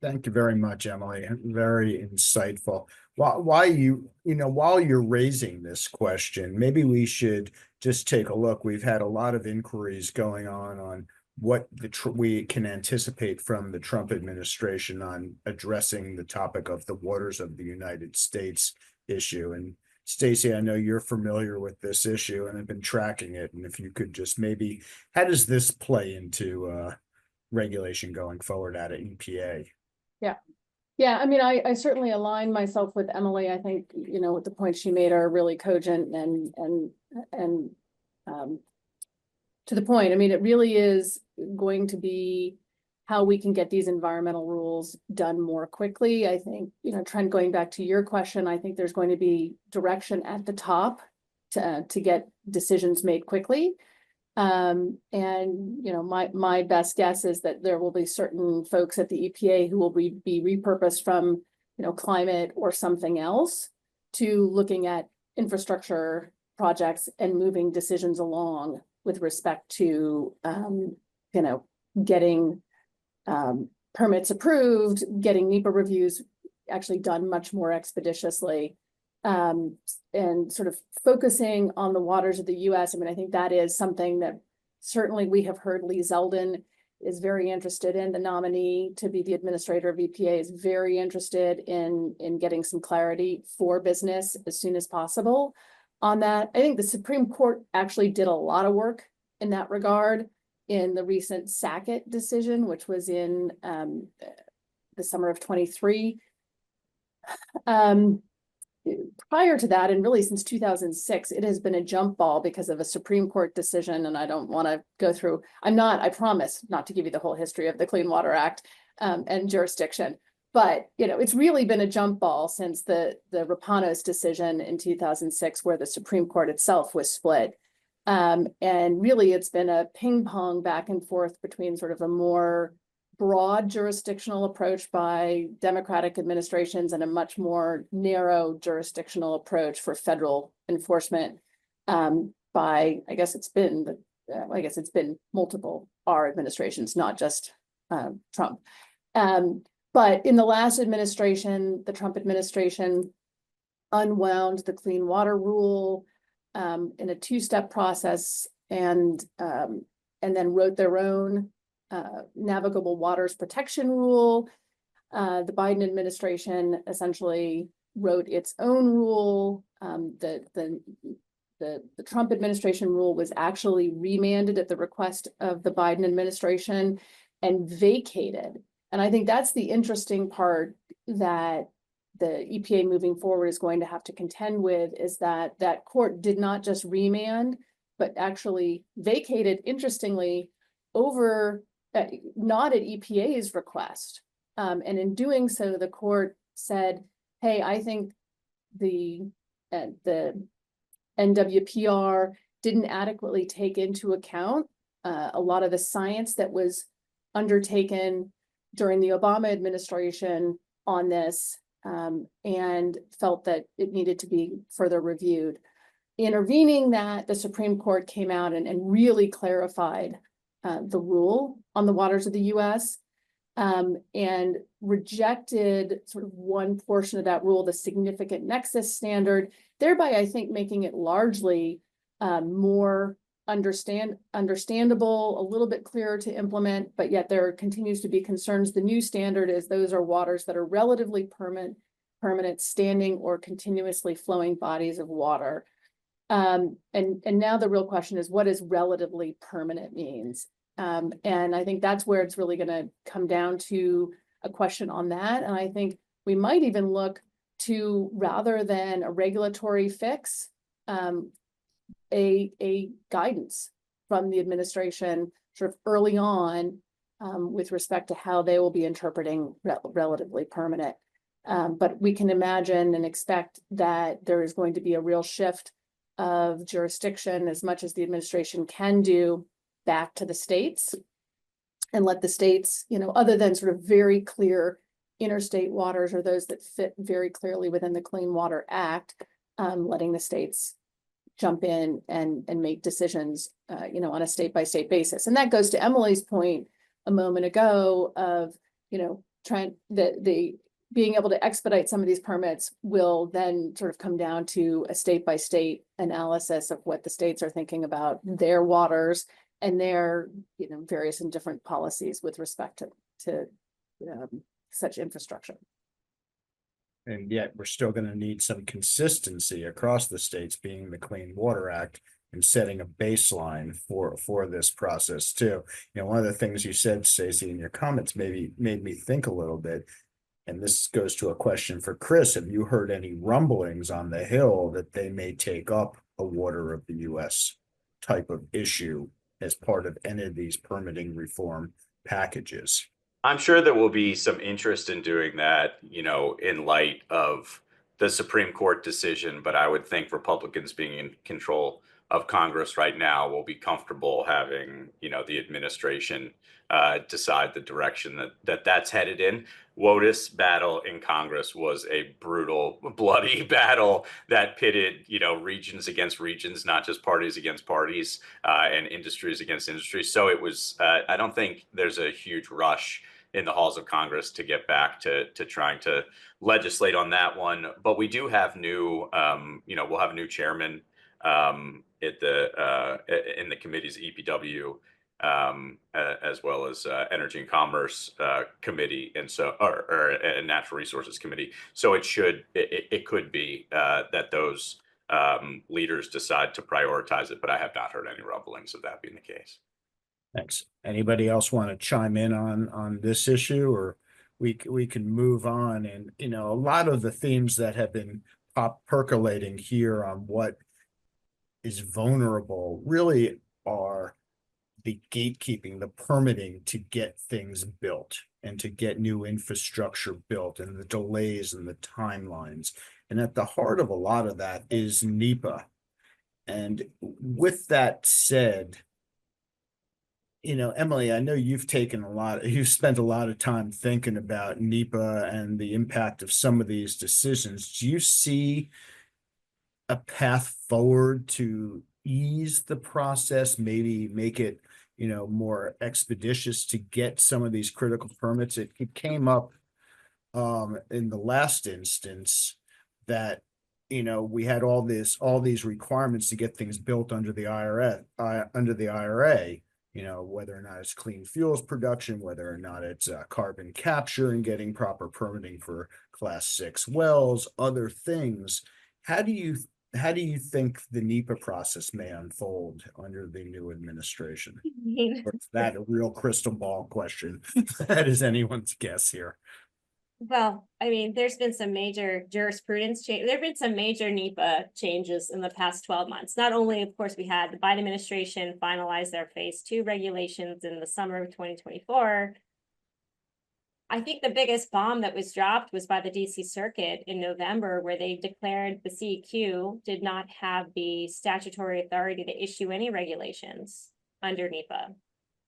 Thank you very much, Emily. Very insightful. While you're raising this question, maybe we should just take a look. We've had a lot of inquiries going on what we can anticipate from the Trump administration on addressing the topic of the waters of the United States issue. And Stacy, I know you're familiar with this issue and have been tracking it. And if you could just maybe, how does this play into regulation going forward out of EPA? Yeah, I mean, I certainly align myself with Emily. I think, you know, the points she made are really cogent and to the point. I mean, it really is going to be how we can get these environmental rules done more quickly. I think, you know, Trent, going back to your question, I think there's going to be direction at the top to get decisions made quickly. And, you know, my best guess is that there will be certain folks at the EPA who will be repurposed from, you know, climate or something else to looking at infrastructure projects and moving decisions along with respect to, you know, getting permits approved, getting NEPA reviews actually done much more expeditiously. And sort of focusing on the waters of the US. I mean, I think that is something that certainly we have heard Lee Zeldin is very interested in. The nominee to be the administrator of EPA is very interested in getting some clarity for business as soon as possible on that. I think the Supreme Court actually did a lot of work in that regard in the recent Sackett decision, which was in the summer of 23. Prior to that, and really since 2006, it has been a jump ball because of a Supreme Court decision. And I don't want to go through, I promise not to give you the whole history of the Clean Water Act and jurisdiction. But, you know, it's really been a jump ball since the Rapanos decision in 2006, where the Supreme Court itself was split. And really, it's been a ping pong back and forth between sort of a more broad jurisdictional approach by Democratic administrations and a much more narrow jurisdictional approach for federal enforcement by, I guess it's been multiple our administrations, not just Trump. But in the last administration, the Trump administration unwound the Clean Water Rule in a two-step process and then wrote their own navigable waters protection rule. The Biden administration essentially wrote its own rule. The Trump administration rule was actually remanded at the request of the Biden administration and vacated. And I think that's the interesting part that the EPA moving forward is going to have to contend with, is that that court did not just remand, but actually vacated, interestingly, over not at EPA's request. And in doing so, the court said, hey, I think the NWPR didn't adequately take into account a lot of the science that was undertaken during the Obama administration on this, and felt that it needed to be further reviewed. Intervening that, the Supreme Court came out and really clarified the rule on the waters of the US, and rejected sort of one portion of that rule, the significant nexus standard, thereby, I think, making it largely more understandable, a little bit clearer to implement, but yet there continues to be concerns. The new standard is those are waters that are relatively permanent, standing or continuously flowing bodies of water. And now the real question is, what does relatively permanent means? And I think that's where it's really going to come down to a question on that. And I think we might even look to, rather than a regulatory fix, a guidance from the administration sort of early on with respect to how they will be interpreting relatively permanent. But we can imagine and expect that there is going to be a real shift of jurisdiction, as much as the administration can do, back to the states, and let the states, other than sort of very clear interstate waters or those that fit very clearly within the Clean Water Act, letting the states jump in and make decisions, on a state-by-state basis. And that goes to Emily's point a moment ago of, trying the being able to expedite some of these permits will then sort of come down to a state-by-state analysis of what the states are thinking about their waters and their, various and different policies with respect to such infrastructure. And yet we're still going to need some consistency across the states, being the Clean Water Act, and setting a baseline for this process too. One of the things you said, Stacey, in your comments made me think a little bit, and this goes to a question for Chris. Have you heard any rumblings on the Hill that they may take up a water of the US type of issue as part of any of these permitting reform packages? I'm sure there will be some interest in doing that, in light of the Supreme Court decision, but I would think Republicans being in control of Congress right now will be comfortable having, the administration decide the direction that's headed in. WOTUS battle in Congress was a brutal, bloody battle that pitted, regions against regions, not just parties against parties, and industries against industries. So it was, I don't think there's a huge rush in the halls of Congress to get back to trying to legislate on that one. But we do have new, we'll have a new chairman at in the committee's EPW, as well as Energy and Commerce Committee, and so or Natural Resources Committee. So it could be that those leaders decide to prioritize it, but I have not heard any rumblings of that being the case. Thanks. Anybody else want to chime in on this issue, or we can move on? And a lot of the themes that have been percolating here on what is vulnerable really are the gatekeeping, the permitting to get things built and to get new infrastructure built, and the delays and the timelines. And at the heart of a lot of that is NEPA. And with that said, Emily, I know you've spent a lot of time thinking about NEPA and the impact of some of these decisions. Do you see a path forward to ease the process, maybe make it, more expeditious to get some of these critical permits? It came up in the last instance that, we had all these requirements to get things built under the IRA, whether or not it's clean fuels production, whether or not it's carbon capture and getting proper permitting for Class 6 wells, other things. How do you think the NEPA process may unfold under the new administration? I mean, Or is that a real crystal ball question? That is anyone's guess here. well, I mean, there's been some major jurisprudence change. There've been some major NEPA changes in the past 12 months. Not only, of course, we had the Biden administration finalize their phase 2 regulations in the summer of 2024. I think the biggest bomb that was dropped was by the DC Circuit in November, where they declared the CEQ did not have the statutory authority to issue any regulations under NEPA.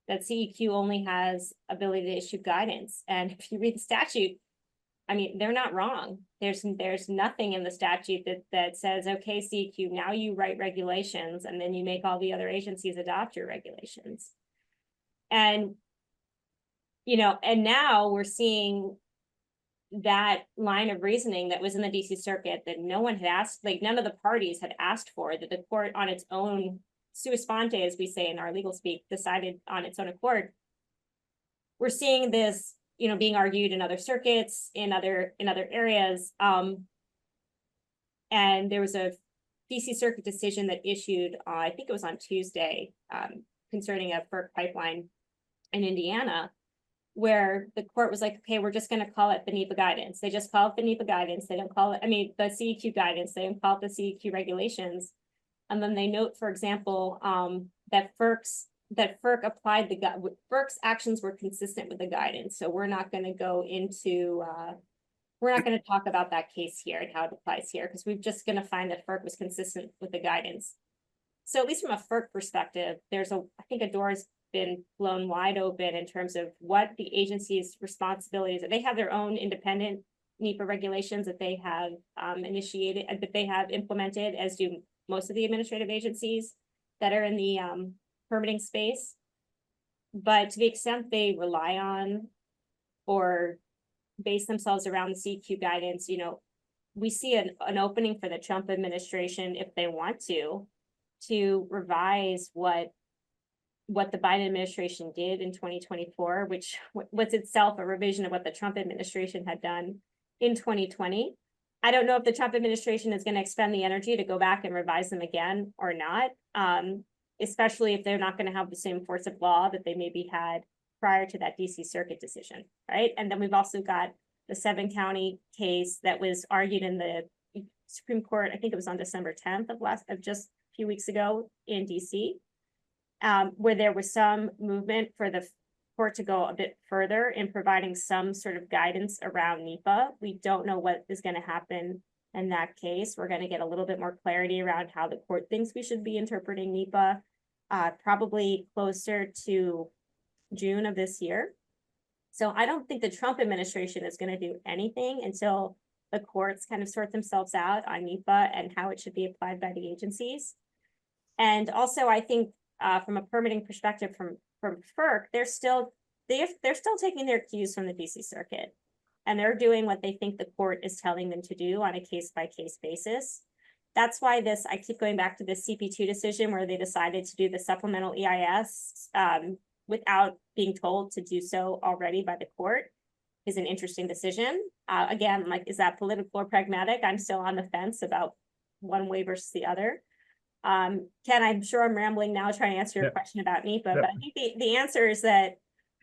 That CEQ only has ability to issue guidance. And if you read the statute, I mean, they're not wrong. There's nothing in the statute that says, okay, CEQ, now you write regulations and then you make all the other agencies adopt your regulations. And, and now we're seeing that line of reasoning that was in the DC Circuit that no one had asked, like none of the parties had asked for, that the court on its own, sua sponte, as we say in our legal speak, decided on its own accord. We're seeing this being argued in other circuits, in other areas. And there was a DC Circuit decision that issued, I think it was on Tuesday, concerning a FERC pipeline in Indiana, where the court was like, okay, we're just going to call it the NEPA guidance. They just call it the NEPA guidance. They don't call it, the CEQ guidance. They don't call it the CEQ regulations. And then they note, for example, that FERC applied FERC's actions were consistent with the guidance. So we're not going to go into, we're not going to talk about that case here and how it applies here, because we're just going to find that FERC was consistent with the guidance. So at least from a FERC perspective, I think a door has been blown wide open in terms of what the agency's responsibilities are. They have their own independent NEPA regulations that they have initiated, that they have implemented, as do most of the administrative agencies that are in the permitting space. But to the extent they rely on or base themselves around the CEQ guidance, we see an opening for the Trump administration, if they want to revise what the Biden administration did in 2024, which was itself a revision of what the Trump administration had done in 2020. I don't know if the Trump administration is going to expend the energy to go back and revise them again or not, especially if they're not going to have the same force of law that they maybe had prior to that DC Circuit decision, right? And then we've also got the 7-county case that was argued in the Supreme Court. I think it was on December 10th of just a few weeks ago in DC, where there was some movement for the court to go a bit further in providing some sort of guidance around NEPA. We don't know what is going to happen in that case. We're going to get a little bit more clarity around how the court thinks we should be interpreting NEPA, probably closer to June of this year. So I don't think the Trump administration is going to do anything until the courts kind of sort themselves out on NEPA and how it should be applied by the agencies. And also, I think from a permitting perspective from FERC, they're still taking their cues from the DC Circuit, and they're doing what they think the court is telling them to do on a case-by-case basis. That's why I keep going back to the CP2 decision, where they decided to do the supplemental EIS without being told to do so already by the court, is an interesting decision. Again, is that political or pragmatic? I'm still on the fence about one way versus the other. Ken, I'm sure I'm rambling now trying to answer your question about NEPA, but I think the answer is that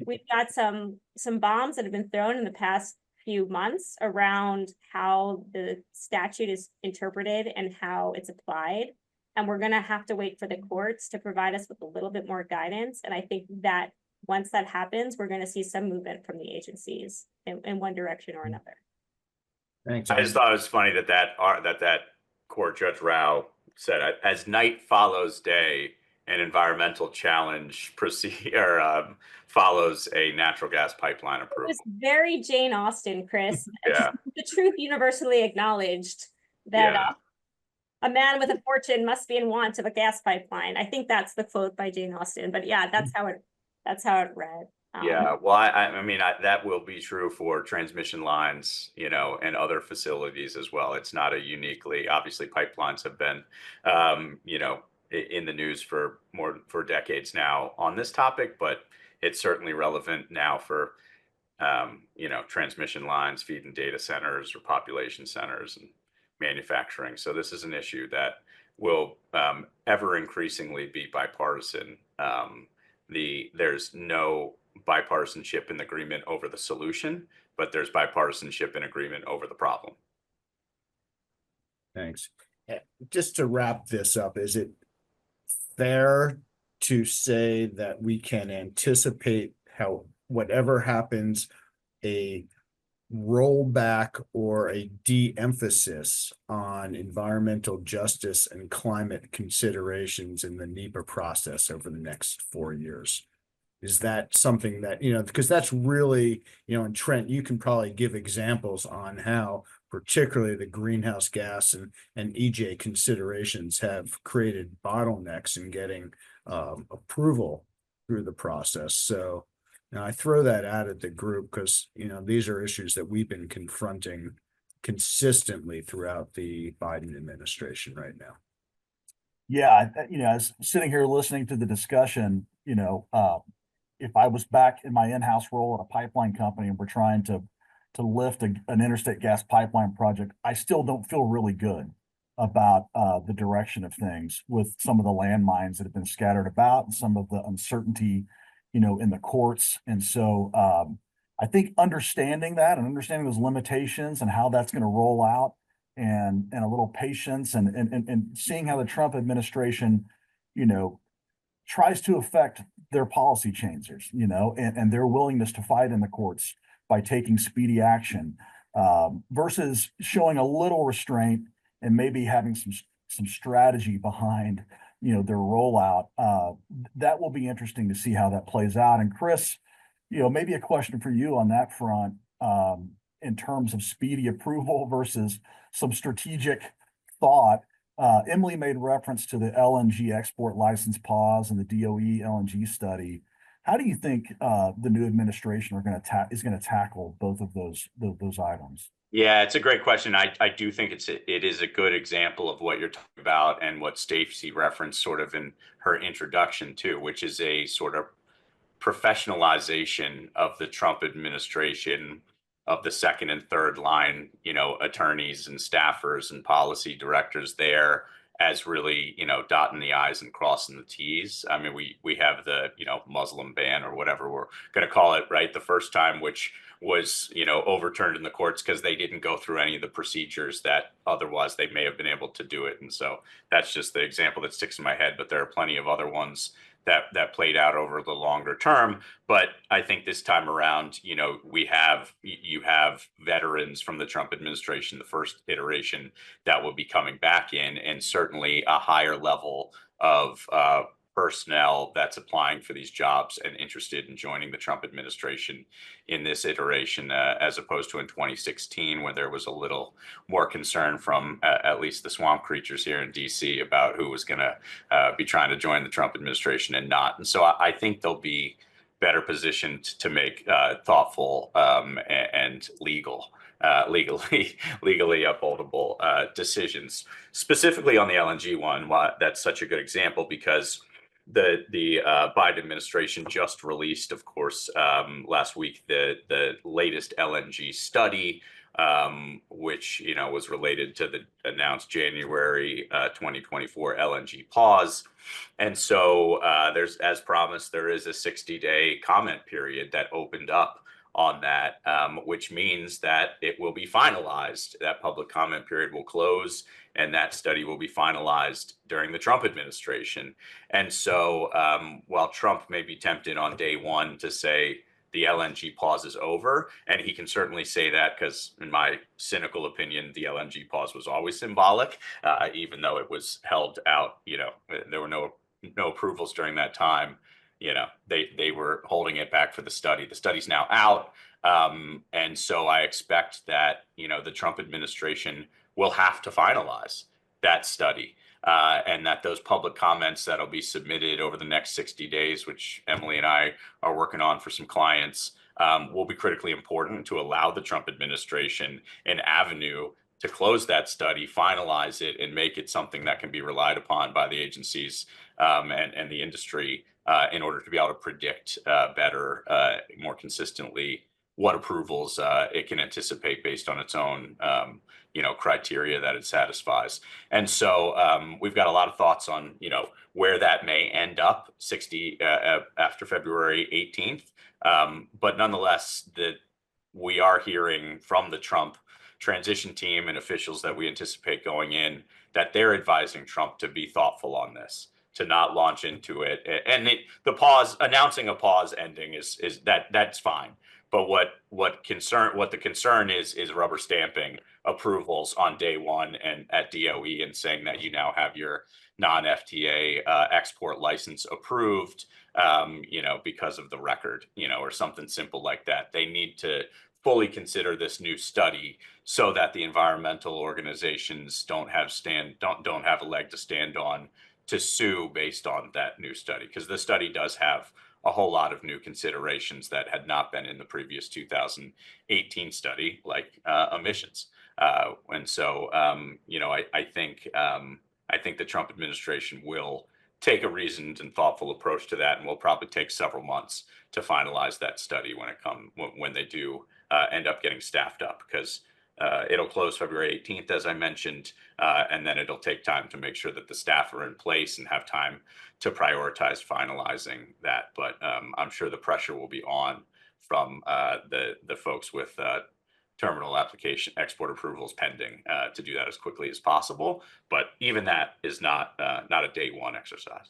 we've got some bombs that have been thrown in the past few months around how the statute is interpreted and how it's applied. And we're going to have to wait for the courts to provide us with a little bit more guidance. And I think that once that happens, we're going to see some movement from the agencies in one direction or another. Thanks. I just thought it was funny that court, Judge Rao, said, as night follows day, an environmental challenge follows a natural gas pipeline approval. It was very Jane Austen, Chris. Yeah. The truth universally acknowledged that a man with a fortune must be in want of a gas pipeline. I think that's the quote by Jane Austen. But yeah, that's how it read. Yeah, well, I mean, that will be true for transmission lines, and other facilities as well. It's not a uniquely, obviously, pipelines have been, in the news for decades now on this topic, but it's certainly relevant now for transmission lines feeding data centers or population centers and manufacturing. So this is an issue that will ever increasingly be bipartisan. There's no bipartisanship in agreement over the solution, but there's bipartisanship in agreement over the problem. Thanks. Just to wrap this up, is it fair to say that we can anticipate how whatever happens, a rollback or a de-emphasis on environmental justice and climate considerations in the NEPA process over the next 4 years? Is that something that, because that's really, and Trent, you can probably give examples on how particularly the greenhouse gas and EJ considerations have created bottlenecks in getting approval through the process. So now I throw that out at the group because, these are issues that we've been confronting consistently throughout the Biden administration right now. Yeah, as sitting here listening to the discussion, if I was back in my in-house role at a pipeline company and we're trying to lift an interstate gas pipeline project, I still don't feel really good about the direction of things with some of the landmines that have been scattered about and some of the uncertainty, in the courts. And so I think understanding that and understanding those limitations and how that's going to roll out and a little patience and seeing how the Trump administration, tries to affect their policy changers, and their willingness to fight in the courts by taking speedy action versus showing a little restraint and maybe having some strategy behind, their rollout. That will be interesting to see how that plays out. And Chris, maybe a question for you on that front in terms of speedy approval versus some strategic thought. Emily made reference to the LNG export license pause and the DOE LNG study. How do you think the new administration is going to tackle both of those items? Yeah, it's a great question. I do think it is a good example of what you're talking about and what Stacey referenced sort of in her introduction too, which is a sort of professionalization of the Trump administration, of the second and third line, attorneys and staffers and policy directors there as really, dotting the I's and crossing the T's. I mean, we have the, Muslim ban or whatever we're going to call it, right? The first time, which was, overturned in the courts because they didn't go through any of the procedures that otherwise they may have been able to do it. And so that's just the example that sticks in my head, but there are plenty of other ones that played out over the longer term. But I think this time around, you have veterans from the Trump administration, the first iteration, that will be coming back in, and certainly a higher level of personnel that's applying for these jobs and interested in joining the Trump administration in this iteration, as opposed to in 2016, when there was a little more concern from at least the swamp creatures here in DC about who was going to be trying to join the Trump administration and not. And so I think they'll be better positioned to make thoughtful and legally upholdable decisions. Specifically on the LNG one, why that's such a good example, because the Biden administration just released, of course, last week the latest LNG study, which was related to the announced January 2024 LNG pause. And so there's, as promised, there is a 60-day comment period that opened up on that, which means that it will be finalized. That public comment period will close, and that study will be finalized during the Trump administration. And so while Trump may be tempted on day one to say the LNG pause is over, and he can certainly say that because, in my cynical opinion, the LNG pause was always symbolic, even though it was held out, there were no approvals during that time. They were holding it back for the study. The study's now out. And so I expect that, the Trump administration will have to finalize that study, and that those public comments that'll be submitted over the next 60 days, which Emily and I are working on for some clients, will be critically important to allow the Trump administration an avenue to close that study, finalize it, and make it something that can be relied upon by the agencies and the industry in order to be able to predict better, more consistently what approvals it can anticipate based on its own criteria that it satisfies. And so we've got a lot of thoughts on where that may end up after February 18th. But nonetheless, we are hearing from the Trump transition team and officials that we anticipate going in that they're advising Trump to be thoughtful on this, to not launch into it. And announcing a pause ending is that's fine. But the concern is rubber stamping approvals on day one and at DOE and saying that you now have your non-FTA export license approved, because of the record, or something simple like that. They need to fully consider this new study so that the environmental organizations don't have a leg to stand on to sue based on that new study, because the study does have a whole lot of new considerations that had not been in the previous 2018 study, like emissions. And so, I think the Trump administration will take a reasoned and thoughtful approach to that, and will probably take several months to finalize that study when they do end up getting staffed up, because it'll close February 18th, as I mentioned, and then it'll take time to make sure that the staff are in place and have time to prioritize finalizing that. But I'm sure the pressure will be on from the folks with terminal application export approvals pending to do that as quickly as possible. But even that is not a day one exercise.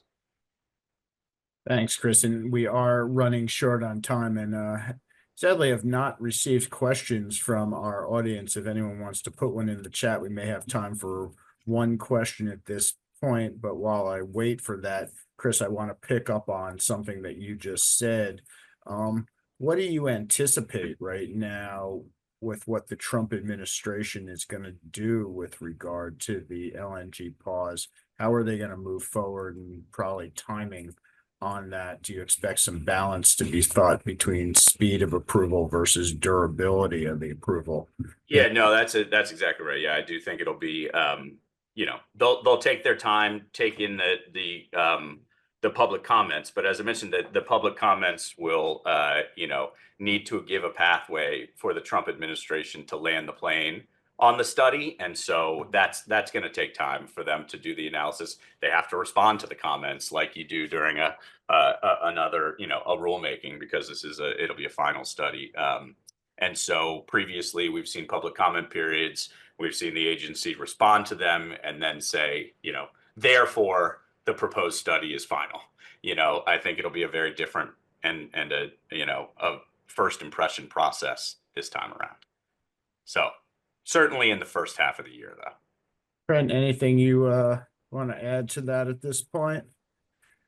Thanks, Chris. And we are running short on time, and sadly have not received questions from our audience. If anyone wants to put one in the chat, we may have time for one question at this point. But while I wait for that, Chris, I want to pick up on something that you just said. What do you anticipate right now with what the Trump administration is going to do with regard to the LNG pause? How are they going to move forward, and probably timing on that? Do you expect some balance to be thought between speed of approval versus durability of the approval? Yeah, no, that's exactly right. Yeah, I do think it'll be, they'll take their time, take in the public comments. But as I mentioned, the public comments will, need to give a pathway for the Trump administration to land the plane on the study. And so that's going to take time for them to do the analysis. They have to respond to the comments like you do during another, a rulemaking, because it'll be a final study. And so previously we've seen public comment periods. We've seen the agency respond to them and then say, therefore the proposed study is final. I think it'll be a very different and a first impression process this time around. So certainly in the first half of the year, though. Trent, anything you want to add to that at this point?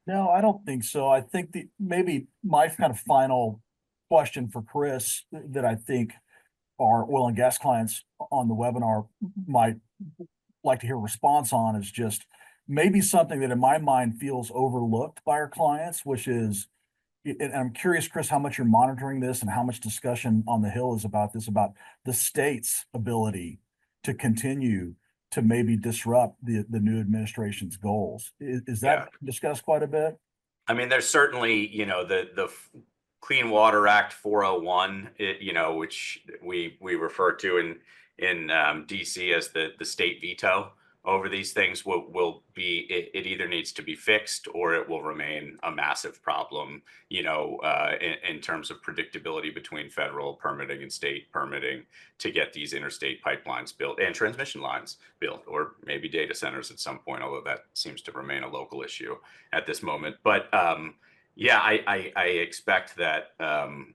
No, I don't think so. I think maybe my kind of final question for Chris that I think our oil and gas clients on the webinar might like to hear a response on is just maybe something that in my mind feels overlooked by our clients, which is, and I'm curious, Chris, how much you're monitoring this and how much discussion on the Hill is about this, about the state's ability to continue to maybe disrupt the new administration's goals. Is that discussed quite a bit? I mean, there's certainly, the Clean Water Act 401, which we refer to in DC as the state veto over these things will be, it either needs to be fixed or it will remain a massive problem, in terms of predictability between federal permitting and state permitting to get these interstate pipelines built and transmission lines built, or maybe data centers at some point, although that seems to remain a local issue at this moment. But I expect that, I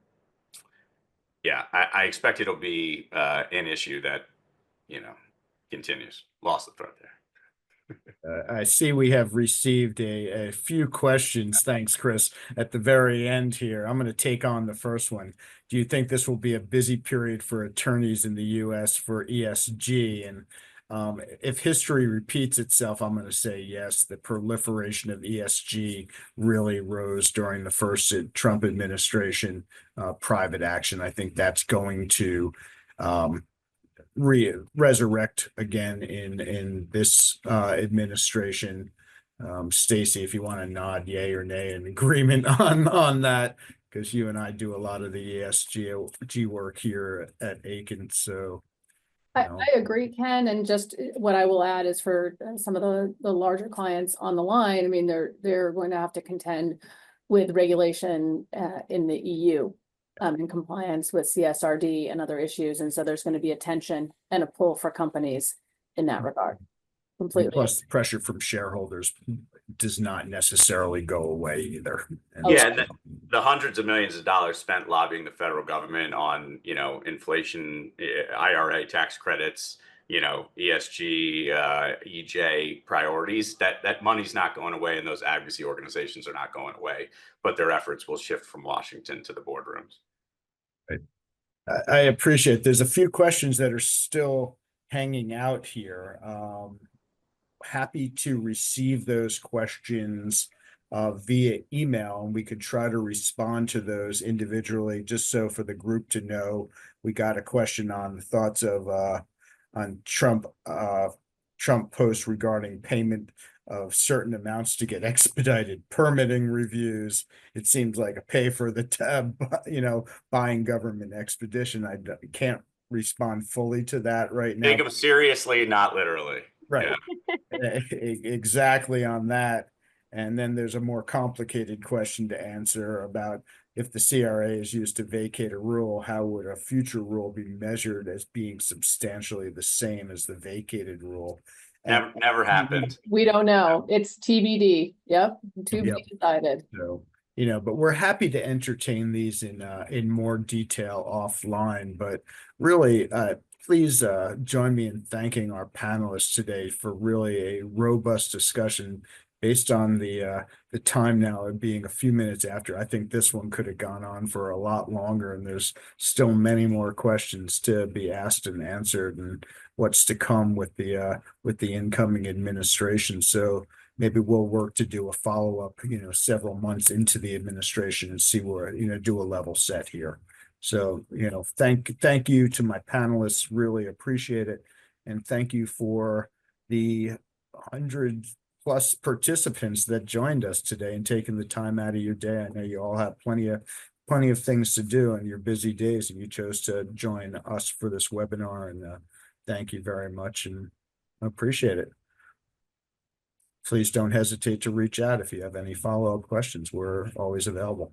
expect it'll be an issue that, continues. Lost the thread there. I see we have received a few questions. Thanks, Chris. At the very end here, I'm going to take on the first one. Do you think this will be a busy period for attorneys in the U.S. for ESG? And if history repeats itself, I'm going to say yes. The proliferation of ESG really rose during the first Trump administration, private action. I think that's going to resurrect again in this administration. Stacy, if you want to nod yay or nay in agreement on that, because you and I do a lot of the ESG work here at Aiken, so. I, No. I agree, Ken, and just what I will add is for some of the larger clients on the line, I mean, they're going to have to contend with regulation in the EU in compliance with CSRD and other issues, and so there's going to be a tension and a pull for companies in that regard. Completely. Plus, the pressure from shareholders does not necessarily go away either. And Oh, Yeah, the hundreds of millions of dollars spent lobbying the federal government on, inflation, IRA tax credits, ESG, EJ priorities, that money's not going away, and those advocacy organizations are not going away, but their efforts will shift from Washington to the boardrooms. I appreciate, there's a few questions that are still hanging out here. Happy to receive those questions via email, and we could try to respond to those individually, just so for the group to know. We got a question on the thoughts of on Trump post regarding payment of certain amounts to get expedited permitting reviews. It seems like a pay for the tab, buying government expedition. I can't respond fully to that right now. Take them seriously, not literally. Right. Yeah. Exactly on that. And then there's a more complicated question to answer about if the CRA is used to vacate a rule, how would a future rule be measured as being substantially the same as the vacated rule? And Never happened. We don't know. It's TBD. Yep. To be decided. so, but we're happy to entertain these in more detail offline, but really, please join me in thanking our panelists today for really a robust discussion based on the time now of being a few minutes after. I think this one could have gone on for a lot longer, and there's still many more questions to be asked and answered, and what's to come with the incoming administration. So maybe we'll work to do a follow-up, several months into the administration and see where, do a level set here. So, thank you to my panelists, really appreciate it. And thank you for the 100+ participants that joined us today and taking the time out of your day. I know you all have plenty of things to do on your busy days, and you chose to join us for this webinar, and thank you very much, and I appreciate it. Please don't hesitate to reach out if you have any follow-up questions. We're always available.